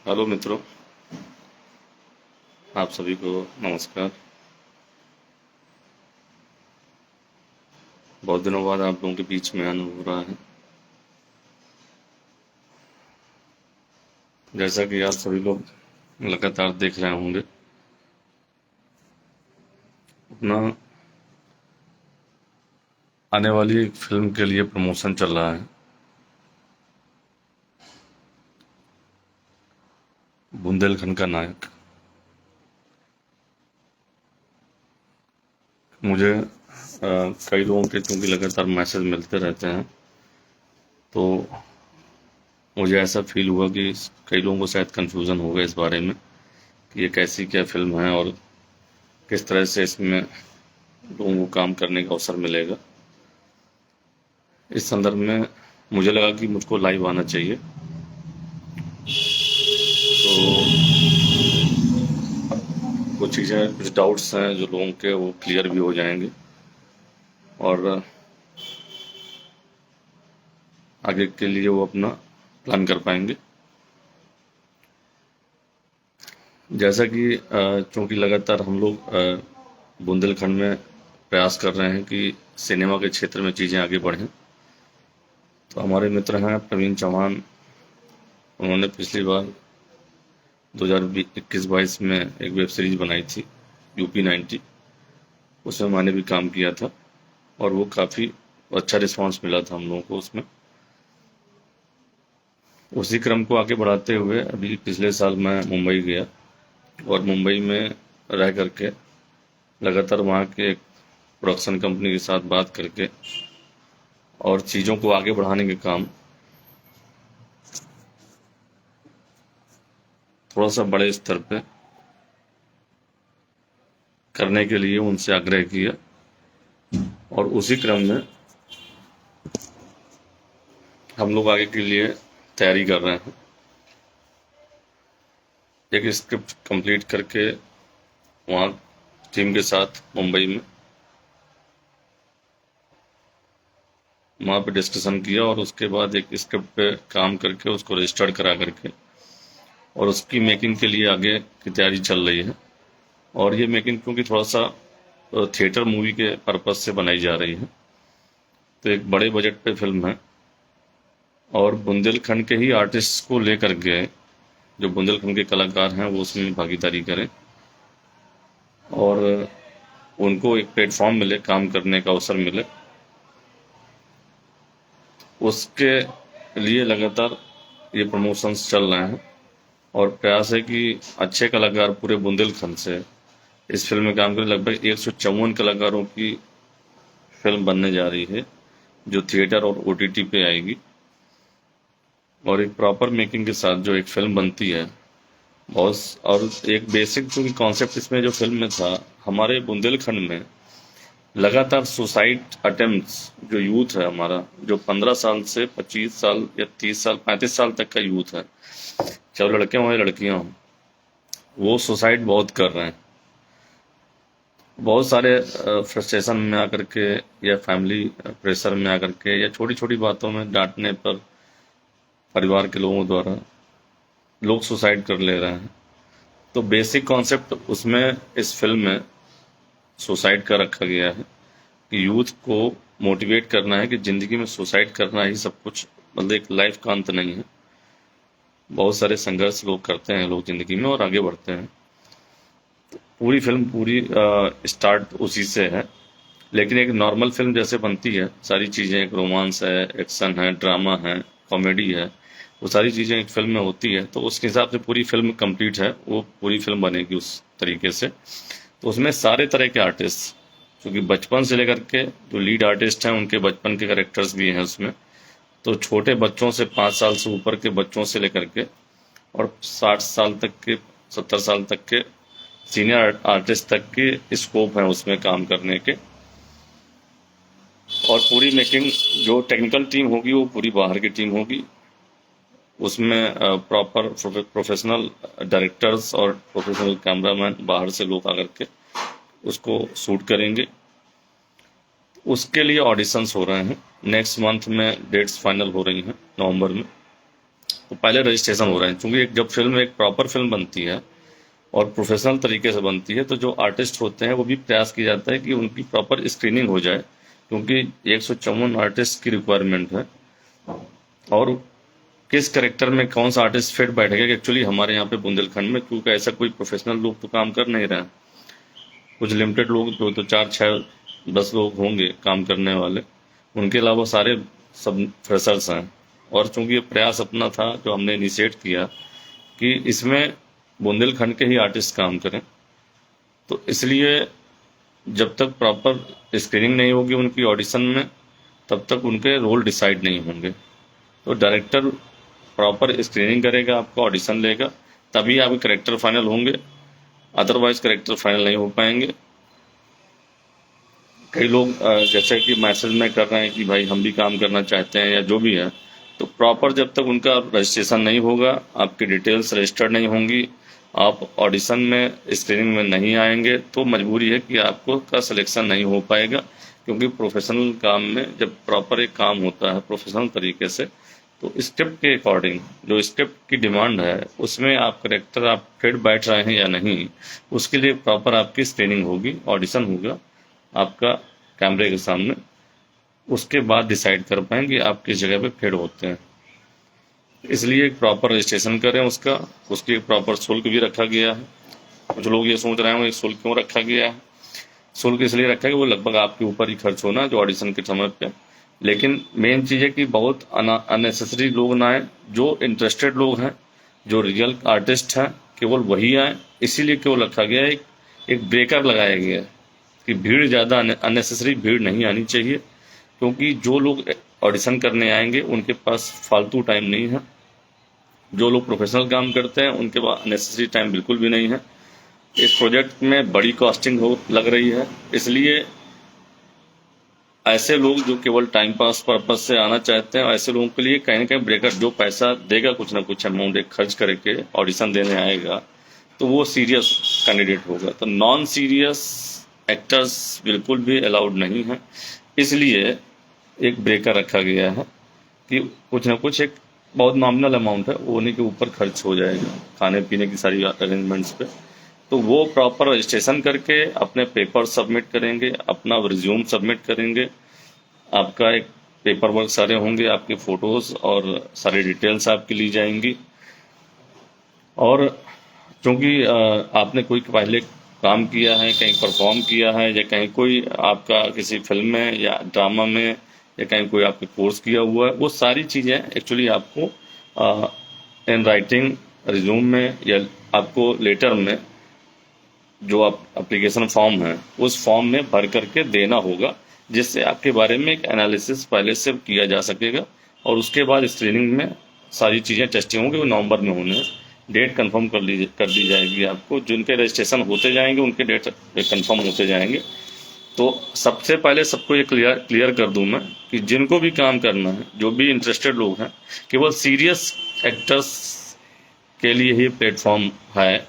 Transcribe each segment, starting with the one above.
Hello मित्रों, आप सभी को नमस्कार। बहुत दिनों बाद आप लोगों के बीच में आना हो रहा है। जैसा कि आप सभी लोग लगातार देख रहे होंगे, अपना आने वाली एक फिल्म के लिए प्रमोशन चल रहा है। बुंदेलखंड का नायक। मुझे कई लोगों के क्योंकि लगातार मैसेज मिलते रहते हैं, तो मुझे ऐसा फील हुआ कि कई लोगों को शायद कंफ्यूजन होगा इस बारे में कि ये कैसी क्या फिल्म है और किस तरह से इसमें लोगों को काम करने का अवसर मिलेगा। इस संदर्भ में मुझे लगा कि मुझको लाइव आना चाहिए, तो कुछ चीज़ें, कुछ डाउट्स हैं जो लोगों के, वो क्लियर भी हो जाएंगे और आगे के लिए वो अपना प्लान कर पाएंगे। जैसा कि चूंकि लगातार हम लोग बुंदेलखंड में प्रयास कर रहे हैं कि सिनेमा के क्षेत्र में चीज़ें आगे बढ़ें, तो हमारे मित्र हैं प्रवीण चौहान। उन्होंने पिछली बार 2021-22 में एक वेब सीरीज बनाई थी UP90, उसमें मैंने भी काम किया था और वो काफ़ी अच्छा रिस्पांस मिला था हम लोगों को उसमें। उसी क्रम को आगे बढ़ाते हुए अभी पिछले साल मैं मुंबई गया और मुंबई में रह करके लगातार वहाँ के एक प्रोडक्शन कंपनी के साथ बात करके और चीज़ों को आगे बढ़ाने के काम थोड़ा सा बड़े स्तर पे करने के लिए उनसे आग्रह किया और उसी क्रम में हम लोग आगे के लिए तैयारी कर रहे हैं। एक स्क्रिप्ट कंप्लीट करके वहाँ टीम के साथ मुंबई में वहाँ पे डिस्कशन किया और उसके बाद एक स्क्रिप्ट पे काम करके उसको रजिस्टर्ड करा करके और उसकी मेकिंग के लिए आगे की तैयारी चल रही है। और ये मेकिंग क्योंकि थोड़ा सा थिएटर मूवी के पर्पज से बनाई जा रही है, तो एक बड़े बजट पे फिल्म है और बुंदेलखंड के ही आर्टिस्ट को लेकर के जो बुंदेलखंड के कलाकार हैं वो उसमें भागीदारी करें और उनको एक प्लेटफॉर्म मिले, काम करने का अवसर मिले। उसके लिए लगातार ये प्रमोशंस चल रहे हैं और प्रयास है कि अच्छे कलाकार पूरे बुंदेलखंड से इस फिल्म में काम करें। लगभग 154 कलाकारों की फिल्म बनने जा रही है जो थिएटर और OTT पे आएगी और एक प्रॉपर मेकिंग के साथ जो एक फिल्म बनती है बहुत। और एक बेसिक क्योंकि कॉन्सेप्ट इसमें जो फिल्म में था, हमारे बुंदेलखंड में लगातार सुसाइड अटेम्प्ट्स, जो यूथ है हमारा, जो 15 साल से 25 साल या 30 साल 35 साल तक का यूथ है, चाहे लड़के हों या लड़कियां हों, वो सुसाइड बहुत कर रहे हैं। बहुत सारे फ्रस्ट्रेशन में आकर के या फैमिली प्रेशर में आकर के या छोटी छोटी बातों में डांटने पर परिवार के लोगों द्वारा लोग सुसाइड कर ले रहे हैं। तो बेसिक कॉन्सेप्ट उसमें इस फिल्म में सुसाइड का रखा गया है कि यूथ को मोटिवेट करना है कि जिंदगी में सुसाइड करना ही सब कुछ, मतलब एक लाइफ का अंत नहीं है। बहुत सारे संघर्ष लोग करते हैं लोग जिंदगी में और आगे बढ़ते हैं। पूरी फिल्म पूरी स्टार्ट उसी से है, लेकिन एक नॉर्मल फिल्म जैसे बनती है, सारी चीज़ें, एक रोमांस है, एक्शन है, ड्रामा है, कॉमेडी है, वो सारी चीज़ें एक फिल्म में होती है, तो उसके हिसाब से पूरी फिल्म कंप्लीट है, वो पूरी फिल्म बनेगी उस तरीके से। तो उसमें सारे तरह के आर्टिस्ट, क्योंकि बचपन से लेकर के जो लीड आर्टिस्ट हैं उनके बचपन के कैरेक्टर्स भी हैं उसमें, तो छोटे बच्चों से 5 साल से ऊपर के बच्चों से लेकर के और 60 साल तक के, 70 साल तक के सीनियर आर्टिस्ट तक के स्कोप है उसमें काम करने के। और पूरी मेकिंग जो टेक्निकल टीम होगी वो पूरी बाहर की टीम होगी। उसमें प्रॉपर प्रोफेशनल डायरेक्टर्स और प्रोफेशनल कैमरामैन बाहर से लोग आकर के उसको शूट करेंगे। उसके लिए ऑडिशंस हो रहे हैं, नेक्स्ट मंथ में डेट्स फाइनल हो रही हैं, नवंबर में। तो पहले रजिस्ट्रेशन हो रहे हैं, क्योंकि जब फिल्म एक प्रॉपर फिल्म बनती है और प्रोफेशनल तरीके से बनती है, तो जो आर्टिस्ट होते हैं वो भी प्रयास किया जाता है कि उनकी प्रॉपर स्क्रीनिंग हो जाए, क्योंकि 154 आर्टिस्ट की रिक्वायरमेंट है। और किस करेक्टर में कौन सा आर्टिस्ट फिट बैठेगा, एक्चुअली हमारे यहाँ पे बुंदेलखंड में, क्योंकि ऐसा कोई प्रोफेशनल लोग तो काम कर नहीं रहे हैं, कुछ लिमिटेड लोग तो 4, 6, 10 लोग होंगे काम करने वाले, उनके अलावा सारे सब फ्रेशर्स हैं। और चूंकि ये प्रयास अपना था जो हमने इनिशिएट किया कि इसमें बुंदेलखंड के ही आर्टिस्ट काम करें, तो इसलिए जब तक प्रॉपर स्क्रीनिंग नहीं होगी उनकी ऑडिशन में, तब तक उनके रोल डिसाइड नहीं होंगे। तो डायरेक्टर प्रॉपर स्क्रीनिंग करेगा, आपका ऑडिशन लेगा, तभी आपके करेक्टर फाइनल होंगे, अदरवाइज करेक्टर फाइनल नहीं हो पाएंगे। कई लोग जैसे कि मैसेज में कर रहे हैं कि भाई हम भी काम करना चाहते हैं या जो भी है, तो प्रॉपर जब तक उनका रजिस्ट्रेशन नहीं होगा, आपकी डिटेल्स रजिस्टर्ड नहीं होंगी, आप ऑडिशन में स्क्रीनिंग में नहीं आएंगे, तो मजबूरी है कि आपको का सिलेक्शन नहीं हो पाएगा। क्योंकि प्रोफेशनल काम में जब प्रॉपर एक काम होता है प्रोफेशनल तरीके से, तो स्क्रिप्ट के अकॉर्डिंग जो स्क्रिप्ट की डिमांड है उसमें आप करेक्टर आप फिट बैठ रहे हैं या नहीं, उसके लिए प्रॉपर आपकी स्क्रीनिंग होगी, ऑडिशन होगा आपका कैमरे के सामने, उसके बाद डिसाइड कर पाएंगे आप किस जगह पे फिट होते हैं। इसलिए एक प्रॉपर रजिस्ट्रेशन करें उसका, उसकी एक प्रॉपर शुल्क भी रखा गया है। कुछ लोग ये सोच रहे हैं शुल्क क्यों रखा गया है, शुल्क इसलिए रखा है कि वो लगभग आपके ऊपर ही खर्च होना जो ऑडिशन के समय पे, लेकिन मेन चीज़ है कि बहुत अननेसेसरी लोग ना आए, जो इंटरेस्टेड लोग हैं, जो रियल आर्टिस्ट हैं, केवल वही आए। इसीलिए केवल रखा गया है, एक ब्रेकर लगाया गया है कि भीड़ ज़्यादा अननेसेसरी भीड़ नहीं आनी चाहिए, क्योंकि जो लोग ऑडिशन करने आएंगे उनके पास फालतू टाइम नहीं है, जो लोग प्रोफेशनल काम करते हैं उनके पास अननेसेसरी टाइम बिल्कुल भी नहीं है। इस प्रोजेक्ट में बड़ी कॉस्टिंग हो लग रही है, इसलिए ऐसे लोग जो केवल टाइम पास पर्पज से आना चाहते हैं, ऐसे लोगों के लिए कहीं ना कहीं ब्रेकर, जो पैसा देगा कुछ ना कुछ अमाउंट एक खर्च करके ऑडिशन देने आएगा, तो वो सीरियस कैंडिडेट होगा। तो नॉन सीरियस एक्टर्स बिल्कुल भी अलाउड नहीं है, इसलिए एक ब्रेकर रखा गया है कि कुछ ना कुछ एक बहुत नॉमिनल अमाउंट है वो उन्हीं के ऊपर खर्च हो जाएगा खाने पीने की सारी अरेंजमेंट्स पे। तो वो प्रॉपर रजिस्ट्रेशन करके अपने पेपर सबमिट करेंगे, अपना रिज्यूम सबमिट करेंगे, आपका एक पेपर वर्क सारे होंगे, आपके फोटोज और सारी डिटेल्स आपकी ली जाएंगी। और क्योंकि आपने कोई पहले काम किया है, कहीं परफॉर्म किया है, या कहीं कोई आपका किसी फिल्म में या ड्रामा में या कहीं कोई आपके कोर्स किया हुआ है, वो सारी चीज़ें एक्चुअली आपको इन राइटिंग रिज्यूम में या आपको लेटर में जो आप एप्लीकेशन फॉर्म है उस फॉर्म में भर करके देना होगा, जिससे आपके बारे में एक एनालिसिस पहले से किया जा सकेगा। और उसके बाद स्क्रीनिंग में सारी चीज़ें टेस्टिंग होंगी, वो नवंबर में होने हैं। डेट कंफर्म कर दी जाएगी आपको, जिनके रजिस्ट्रेशन होते जाएंगे उनके डेट कंफर्म होते जाएंगे। तो सबसे पहले सबको ये क्लियर कर दूं मैं कि जिनको भी काम करना है, जो भी इंटरेस्टेड लोग हैं, केवल सीरियस एक्टर्स के लिए ही प्लेटफॉर्म है।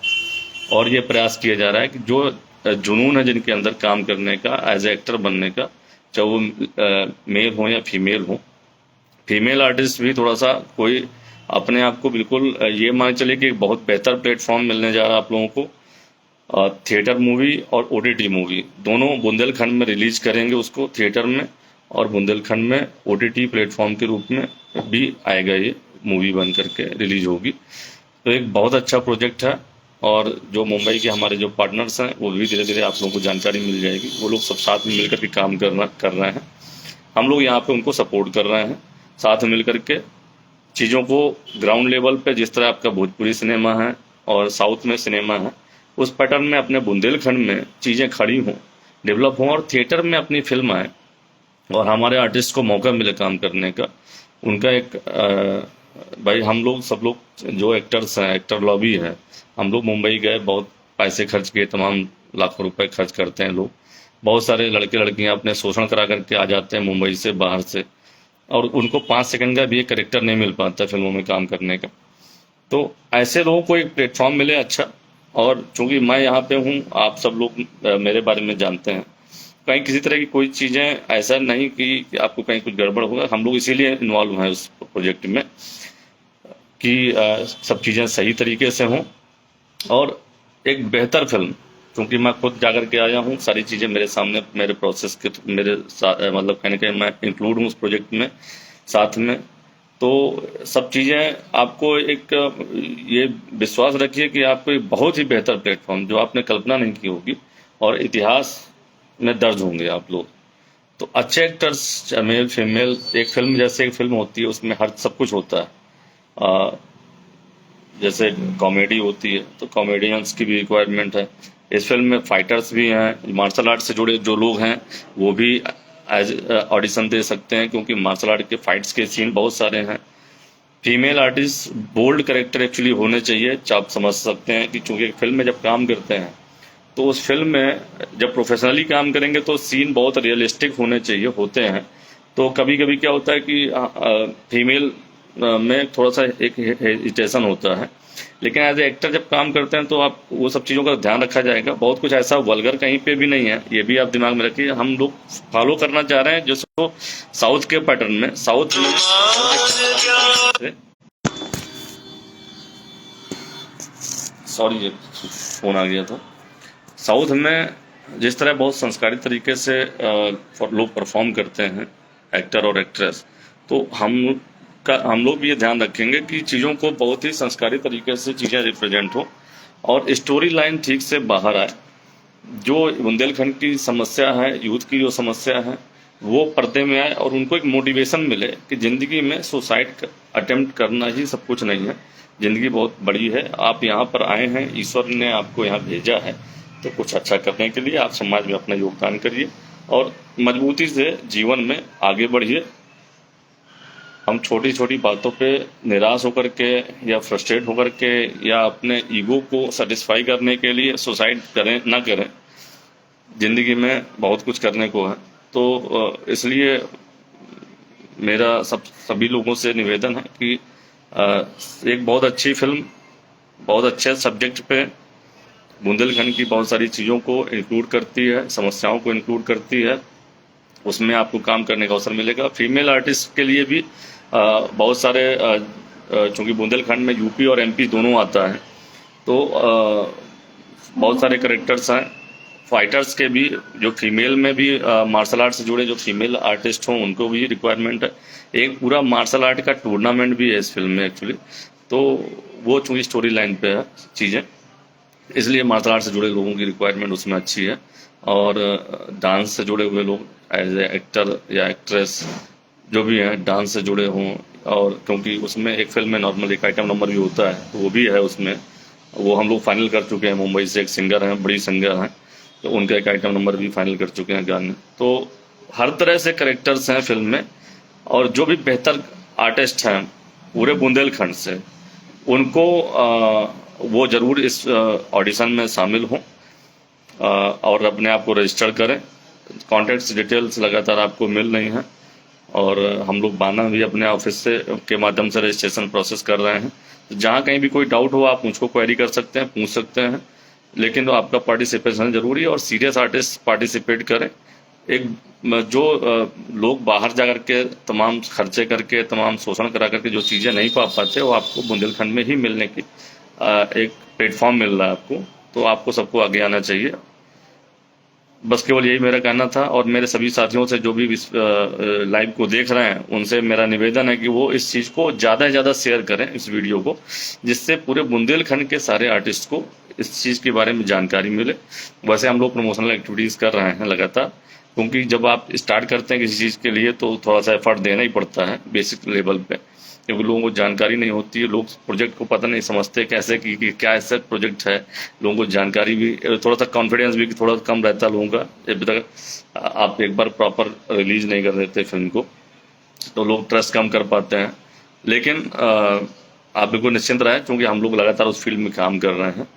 और ये प्रयास किया जा रहा है कि जो जुनून है जिनके अंदर काम करने का, एज ए एक्टर बनने का, चाहे वो मेल हो या फीमेल हो, फीमेल आर्टिस्ट भी थोड़ा सा कोई अपने आप को बिल्कुल ये मान चले कि एक बहुत बेहतर प्लेटफॉर्म मिलने जा रहा है आप लोगों को। थिएटर मूवी और ओटीटी मूवी दोनों बुंदेलखंड में रिलीज करेंगे उसको थिएटर में, और बुंदेलखंड में ओटीटी प्लेटफॉर्म के रूप में भी आएगा, ये मूवी बन करके रिलीज होगी। तो एक बहुत अच्छा प्रोजेक्ट है, और जो मुंबई के हमारे जो पार्टनर्स हैं वो भी धीरे धीरे आप लोगों को जानकारी मिल जाएगी। वो लोग सब साथ में मिलकर के काम कर रहे हैं, हम लोग यहाँ पे उनको सपोर्ट कर रहे हैं, साथ में मिलकर के चीज़ों को ग्राउंड लेवल पे, जिस तरह आपका भोजपुरी सिनेमा है और साउथ में सिनेमा है, उस पैटर्न में अपने बुंदेलखंड में चीज़ें खड़ी हों, डेवलप हों, और थिएटर में अपनी फिल्म आए और हमारे आर्टिस्ट को मौका मिले काम करने का। उनका एक भाई हम लोग सब लोग जो एक्टर्स हैं, एक्टर लॉबी है, हम लोग मुंबई गए, बहुत पैसे खर्च किए, तमाम लाखों रुपए खर्च करते हैं लोग। बहुत सारे लड़के लड़कियां अपने शोषण करा करके आ जाते हैं मुंबई से, बाहर से, और उनको 5 सेकंड का भी एक करेक्टर नहीं मिल पाता फिल्मों में काम करने का। तो ऐसे लोगों को एक प्लेटफॉर्म मिले अच्छा। और चूंकि मैं यहाँ पे हूँ, आप सब लोग मेरे बारे में जानते हैं, कहीं किसी तरह की कोई चीज़ें ऐसा नहीं कि आपको कहीं कुछ गड़बड़ होगा, हम लोग इसीलिए इन्वॉल्व हैं उस प्रोजेक्ट में। कि सब चीज़ें सही तरीके से हों और एक बेहतर फिल्म, क्योंकि मैं खुद जाकर के आया हूँ, सारी चीज़ें मेरे सामने, मेरे प्रोसेस के मतलब कहने के मैं इंक्लूड हूँ उस प्रोजेक्ट में साथ में। तो सब चीज़ें आपको एक ये विश्वास रखिए कि आपको एक बहुत ही बेहतर प्लेटफॉर्म जो आपने कल्पना नहीं की होगी और इतिहास में दर्ज होंगे आप लोग। तो अच्छे एक्टर्स, मेल फीमेल, एक फिल्म जैसे एक फिल्म होती है उसमें हर सब कुछ होता है। जैसे कॉमेडी होती है तो कॉमेडियंस की भी रिक्वायरमेंट है। इस फिल्म में फाइटर्स भी हैं, मार्शल आर्ट से जुड़े जो लोग हैं वो भी एज ऑडिशन दे सकते हैं, क्योंकि मार्शल आर्ट के फाइट्स के सीन बहुत सारे हैं। Female artist bold character actually होने चाहिए, आप समझ सकते हैं कि चूंकि एक फिल्म में जब काम करते हैं तो उस फिल्म में जब प्रोफेशनली काम करेंगे तो सीन बहुत रियलिस्टिक होने चाहिए, होते हैं। तो कभी कभी क्या होता है कि फीमेल में थोड़ा सा एक हेजिटेशन होता है, लेकिन एज ए एक्टर जब काम करते हैं तो आप वो सब चीज़ों का ध्यान रखा जाएगा। बहुत कुछ ऐसा वल्गर कहीं पे भी नहीं है, ये भी आप दिमाग में रखिए। हम लोग फॉलो करना चाह रहे हैं जिसको साउथ के पैटर्न में, साउथ में सॉरी ये फोन आ गया था। साउथ में जिस तरह बहुत संस्कारित तरीके से लोग परफॉर्म करते हैं, एक्टर और एक्ट्रेस, तो हम लोग भी ये ध्यान रखेंगे कि चीज़ों को बहुत ही संस्कारित तरीके से चीज़ें रिप्रेजेंट हो और स्टोरी लाइन ठीक से बाहर आए। जो बुंदेलखंड की समस्या है, यूथ की जो समस्या है, वो पर्दे में आए और उनको एक मोटिवेशन मिले कि जिंदगी में सुसाइड अटेम्प्ट करना ही सब कुछ नहीं है, जिंदगी बहुत बड़ी है। आप यहाँ पर आए हैं, ईश्वर ने आपको यहाँ भेजा है, तो कुछ अच्छा करने के लिए आप समाज में अपना योगदान करिए और मजबूती से जीवन में आगे बढ़िए। हम छोटी छोटी बातों पे निराश होकर के या फ्रस्ट्रेट होकर के या अपने ईगो को सेटिस्फाई करने के लिए सुसाइड करें ना करें। जिंदगी में बहुत कुछ करने को है, तो इसलिए मेरा सभी लोगों से निवेदन है कि एक बहुत अच्छी फिल्म, बहुत अच्छे सब्जेक्ट पे बुंदेलखंड की बहुत सारी चीज़ों को इंक्लूड करती है, समस्याओं को इंक्लूड करती है, उसमें आपको काम करने का अवसर मिलेगा। फीमेल आर्टिस्ट के लिए भी बहुत सारे, चूंकि बुंदेलखंड में यूपी और एमपी दोनों आता है, तो बहुत सारे करेक्टर्स हैं। फाइटर्स के भी, जो फीमेल में भी मार्शल आर्ट से जुड़े जो फीमेल आर्टिस्ट हों उनको भी रिक्वायरमेंट है। एक पूरा मार्शल आर्ट का टूर्नामेंट भी है इस फिल्म में एक्चुअली, तो वो चूंकि स्टोरी लाइन पे है चीज़ें, इसलिए मार्शल आर्ट से जुड़े लोगों की रिक्वायरमेंट उसमें अच्छी है। और डांस से जुड़े हुए लोग एज ए एक्टर या एक्ट्रेस जो भी हैं डांस से जुड़े हों, और क्योंकि उसमें एक फिल्म में नॉर्मल एक आइटम नंबर भी होता है तो वो भी है उसमें, वो हम लोग फाइनल कर चुके हैं। मुंबई से एक सिंगर हैं, बड़ी सिंगर हैं, तो उनका एक आइटम नंबर भी फाइनल कर चुके हैं गाने। तो हर तरह से करेक्टर्स हैं फिल्म में, और जो भी बेहतर आर्टिस्ट हैं पूरे बुंदेलखंड से, उनको वो जरूर इस ऑडिशन में शामिल हों और अपने आप को रजिस्टर करें। कॉन्टैक्ट डिटेल्स लगातार आपको मिल रही हैं और हम लोग बाना भी अपने ऑफिस से के माध्यम से रजिस्ट्रेशन प्रोसेस कर रहे हैं। तो जहाँ कहीं भी कोई डाउट हो आप मुझको क्वेरी कर सकते हैं, पूछ सकते हैं, लेकिन तो आपका पार्टिसिपेशन जरूरी है और सीरियस आर्टिस्ट पार्टिसिपेट करें। एक जो लोग बाहर जा करके तमाम खर्चे करके, तमाम शोषण करा करके जो चीज़ें नहीं पा पाते, वो आपको बुंदेलखंड में ही मिलने की एक प्लेटफॉर्म मिल रहा है आपको, तो आपको सबको आगे आना चाहिए। बस केवल यही मेरा कहना था, और मेरे सभी साथियों से जो भी लाइव को देख रहे हैं उनसे मेरा निवेदन है कि वो इस चीज़ को ज़्यादा से ज़्यादा शेयर करें, इस वीडियो को, जिससे पूरे बुंदेलखंड के सारे आर्टिस्ट को इस चीज़ के बारे में जानकारी मिले। वैसे हम लोग प्रमोशनल एक्टिविटीज़ कर रहे हैं लगातार, क्योंकि जब आप स्टार्ट करते हैं किसी चीज़ के लिए तो थोड़ा सा एफर्ट देना ही पड़ता है बेसिक लेवल पे, क्योंकि लोगों को जानकारी नहीं होती है, लोग प्रोजेक्ट को पता नहीं समझते कैसे कि क्या ऐसा प्रोजेक्ट है। लोगों को जानकारी भी, थोड़ा सा कॉन्फिडेंस भी थोड़ा कम रहता है लोगों का, अभी तक आप एक बार प्रॉपर रिलीज नहीं कर देते फिल्म को तो लोग ट्रस्ट कम कर पाते हैं। लेकिन आप बिल्कुल निश्चिंत रहें, क्योंकि हम लोग लगातार उस फील्ड में काम कर रहे हैं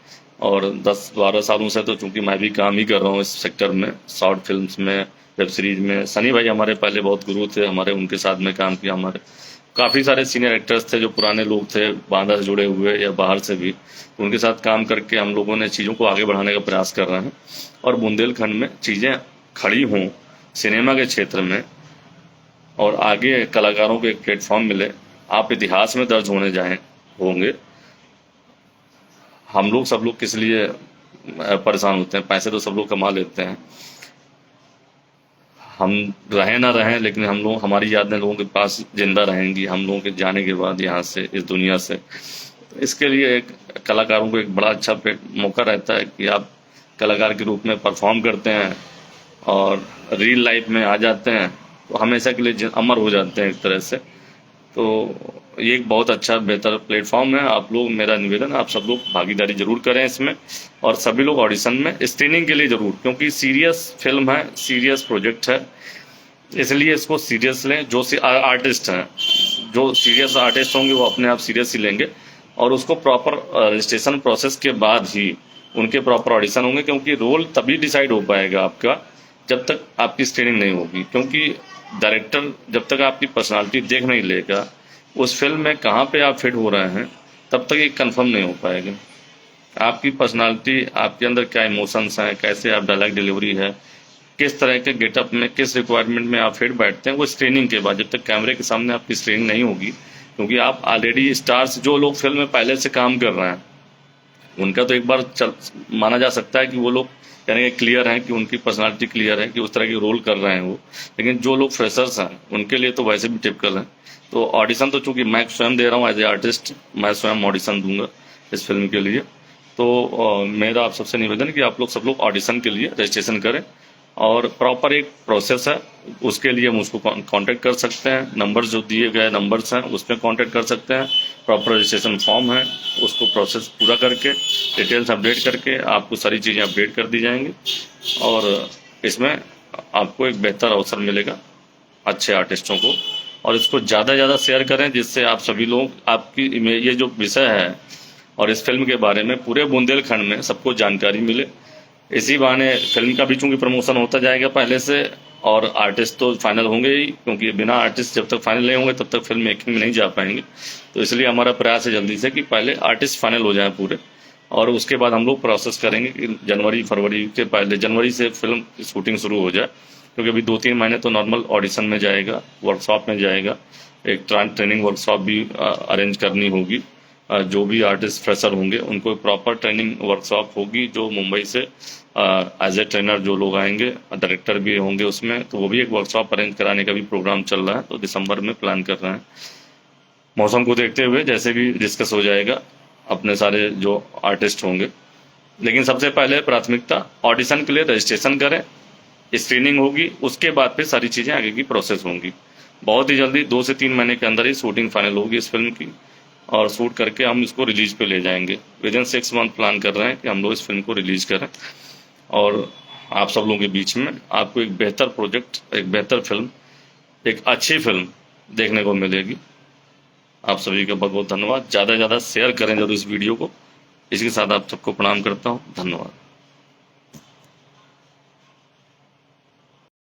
और 10-12 सालों से तो चूंकि मैं भी काम ही कर रहा हूँ इस सेक्टर में, शॉर्ट फिल्म्स में, वेब सीरीज में। सनी भाई हमारे पहले बहुत गुरु थे हमारे, उनके साथ में काम किया। हमारे काफ़ी सारे सीनियर एक्टर्स थे जो पुराने लोग थे बांदा से जुड़े हुए या बाहर से भी, तो उनके साथ काम करके हम लोगों ने चीज़ों को आगे बढ़ाने का प्रयास कर रहे हैं और बुंदेलखंड में चीज़ें खड़ी हों सिनेमा के क्षेत्र में, और आगे कलाकारों को एक प्लेटफॉर्म मिले, आप इतिहास में दर्ज होने जाएं होंगे। हम लोग सब लोग किस लिए परेशान होते हैं, पैसे तो सब लोग कमा लेते हैं। हम रहें ना रहें, लेकिन हम लोग, हमारी यादें लोगों के पास जिंदा रहेंगी हम लोगों के जाने के बाद यहाँ से, इस दुनिया से। तो इसके लिए एक कलाकारों को एक बड़ा अच्छा मौका रहता है कि आप कलाकार के रूप में परफॉर्म करते हैं और रियल लाइफ में आ जाते हैं, तो हमेशा के लिए अमर हो जाते हैं एक तरह से। तो ये एक बहुत अच्छा बेहतर प्लेटफॉर्म है। आप लोग, मेरा निवेदन है, आप सब लोग भागीदारी जरूर करें इसमें, और सभी लोग ऑडिशन में स्क्रीनिंग के लिए जरूर, क्योंकि सीरियस फिल्म है, सीरियस प्रोजेक्ट है, इसलिए इसको सीरियस लें। जो आर्टिस्ट हैं, जो सीरियस आर्टिस्ट होंगे वो अपने आप सीरियस ही लेंगे, और उसको प्रॉपर रजिस्ट्रेशन प्रोसेस के बाद ही उनके प्रॉपर ऑडिशन होंगे, क्योंकि रोल तभी डिसाइड हो पाएगा आपका जब तक आपकी स्क्रीनिंग नहीं होगी। क्योंकि डायरेक्टर जब तक आपकी पर्सनालिटी देख नहीं लेगा उस फिल्म में कहाँ पे आप फिट हो रहे हैं, तब तक ये कंफर्म नहीं हो पाएगा। आपकी पर्सनालिटी, आपके अंदर क्या इमोशंस हैं, कैसे आप डायलॉग डिलीवरी है, किस तरह के गेटअप में, किस रिक्वायरमेंट में आप फिट बैठते हैं, वो स्क्रीनिंग के बाद, जब तक कैमरे के सामने आपकी स्क्रीनिंग नहीं होगी। क्योंकि आप ऑलरेडी स्टार्स, जो लोग फिल्म में पहले से काम कर रहे हैं, उनका तो एक बार माना जा सकता है कि वो लोग यानी कि क्लियर हैं, कि उनकी पर्सनालिटी क्लियर है कि उस तरह की रोल कर रहे हैं वो। लेकिन जो लोग फ्रेशर्स हैं उनके लिए तो वैसे भी टिपिकल है। तो ऑडिशन तो चूंकि मैं स्वयं दे रहा हूँ एज ए आर्टिस्ट, मैं स्वयं ऑडिशन दूंगा इस फिल्म के लिए। तो मेरा आप सबसे निवेदन है कि आप लोग सब लोग ऑडिशन के लिए रजिस्ट्रेशन करें, और प्रॉपर एक प्रोसेस है, उसके लिए हम उसको कांटेक्ट कर सकते हैं। नंबर जो दिए गए नंबर्स हैं उस पर कांटेक्ट कर सकते हैं। प्रॉपर रजिस्ट्रेशन फॉर्म है, उसको प्रोसेस पूरा करके डिटेल्स अपडेट करके आपको सारी चीज़ें अपडेट कर दी जाएंगी, और इसमें आपको एक बेहतर अवसर मिलेगा अच्छे आर्टिस्टों को। और इसको ज़्यादा ज़्यादा शेयर करें, जिससे आप सभी लोग, आपकी ये जो विषय है और इस फिल्म के बारे में पूरे बुंदेलखंड में सबको जानकारी मिले। इसी बहाने फिल्म का भी चूंकि प्रमोशन होता जाएगा पहले से, और आर्टिस्ट तो फाइनल होंगे ही, क्योंकि बिना आर्टिस्ट जब तक फाइनल नहीं होंगे तब तक फिल्म मेकिंग में नहीं जा पाएंगे। तो इसलिए हमारा प्रयास है जल्दी से कि पहले आर्टिस्ट फाइनल हो जाए पूरे, और उसके बाद हम लोग प्रोसेस करेंगे कि जनवरी फरवरी के पहले, जनवरी से फिल्म की शूटिंग शुरू हो जाए। क्योंकि अभी 2-3 महीने तो नॉर्मल ऑडिशन में जाएगा, वर्कशॉप में जाएगा, एक ट्रेनिंग वर्कशॉप भी अरेंज करनी होगी। जो भी आर्टिस्ट फ्रेशर होंगे उनको प्रॉपर ट्रेनिंग वर्कशॉप होगी, जो मुंबई से एज ए ट्रेनर जो लोग आएंगे, डायरेक्टर भी होंगे उसमें, तो वो भी एक वर्कशॉप अरेंज कराने का भी प्रोग्राम चल रहा है। तो दिसंबर में प्लान कर रहे हैं। मौसम को देखते हुए जैसे भी डिस्कस हो जाएगा अपने सारे जो आर्टिस्ट होंगे। लेकिन सबसे पहले प्राथमिकता ऑडिशन के लिए रजिस्ट्रेशन करें, स्क्रीनिंग होगी, उसके बाद फिर सारी चीज़ें आगे की प्रोसेस होंगी। बहुत ही जल्दी 2 से 3 महीने के अंदर ही शूटिंग फाइनल होगी इस फिल्म की, और शूट करके हम इसको रिलीज पे ले जाएंगे। विदिन 6 मंथ प्लान कर रहे हैं कि हम लोग इस फिल्म को रिलीज करें, और आप सब लोगों के बीच में आपको एक बेहतर प्रोजेक्ट, एक बेहतर फिल्म, एक अच्छी फिल्म देखने को मिलेगी। आप सभी का बहुत बहुत धन्यवाद। ज़्यादा से ज़्यादा शेयर करें जरूर इस वीडियो को। इसी के साथ आप सबको प्रणाम करता हूँ। धन्यवाद।